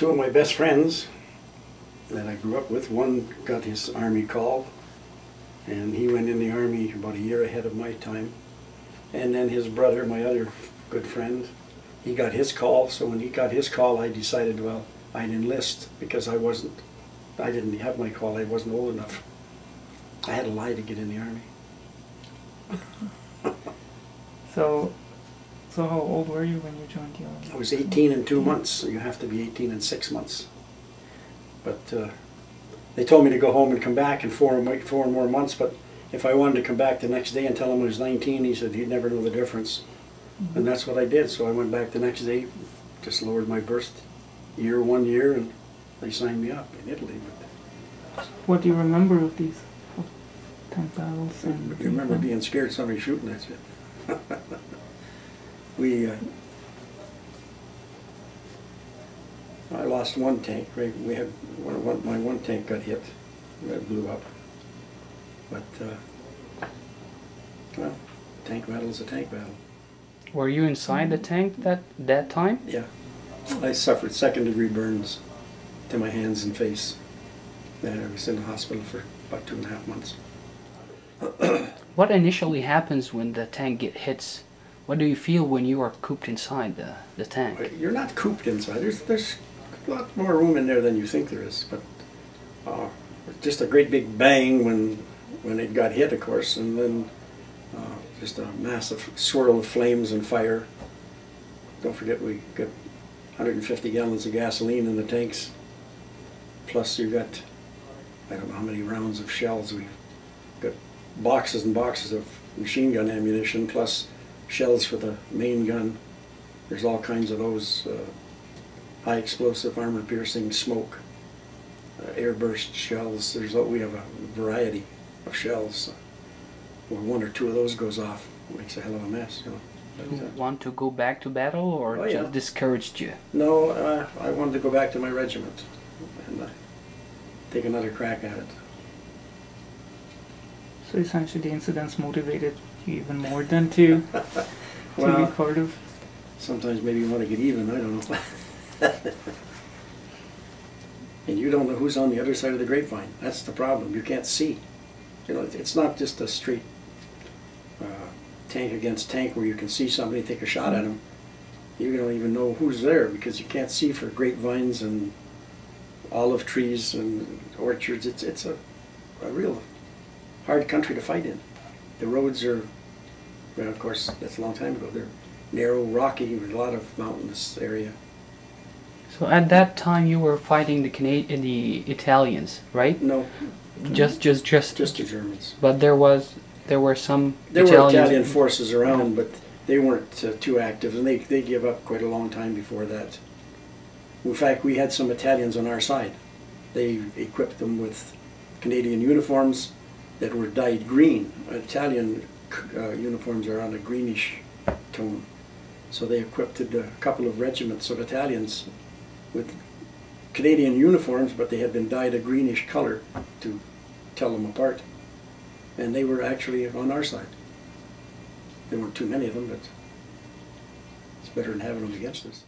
two of my best friends that I grew up with, one got his Army call, and he went in the Army about a year ahead of my time. And then his brother, my other good friend, he got his call. So when he got his call, I decided, well, I'd enlist because I didn't have my call. I wasn't old enough. I had to lie to get in the Army. So how old were you when you joined the Army? I was 18 and 2 months, so you have to be 18 and 6 months. But they told me to go home and come back in 4 more months, but if I wanted to come back the next day and tell him I was 19, he said he'd never know the difference. Mm-hmm. And that's what I did, so I went back the next day, just lowered my birth year 1 year, and they signed me up in Italy. But what do you remember of these tank battles? I remember being scared somebody shooting at you. I lost one tank. We had my one tank got hit, that blew up. But well, tank battle is a tank battle. Were you inside the tank that time? Yeah, I suffered second-degree burns to my hands and face. And I was in the hospital for about 2.5 months. What initially happens when the tank hits? What do you feel when you are cooped inside the tank? You're not cooped inside. There's a lot more room in there than you think there is. But just a great big bang when it got hit, of course, and then just a massive swirl of flames and fire. Don't forget we got 150 gallons of gasoline in the tanks. Plus you got, I don't know how many rounds of shells. We've got boxes and boxes of machine gun ammunition, plus shells for the main gun. There's all kinds of those high explosive, armor piercing, smoke, airburst shells. We have a variety of shells. When 1 or 2 of those goes off, it makes a hell of a mess. You know. You want to go back to battle, or just discouraged you? No, I wanted to go back to my regiment and take another crack at it. So essentially the incidents motivated you even more than to well, be part of? Sometimes maybe you want to get even, I don't know. And you don't know who's on the other side of the grapevine. That's the problem. You can't see. You know, it's not just a straight tank against tank where you can see somebody take a shot at them. You don't even know who's there because you can't see for grapevines and olive trees and orchards. It's a real hard country to fight in. The roads are, well, of course, that's a long time ago. They're narrow, rocky, with a lot of mountainous area. So at that time you were fighting the Italians, right? No. Just the Germans. But there were some There Italians. were Italian forces around, but they weren't too active, and they gave up quite a long time before that. In fact, we had some Italians on our side. They equipped them with Canadian uniforms that were dyed green. Italian uniforms are on a greenish tone. So they equipped a couple of regiments of Italians with Canadian uniforms, but they had been dyed a greenish color to tell them apart. And they were actually on our side. There weren't too many of them, but it's better than having them against us.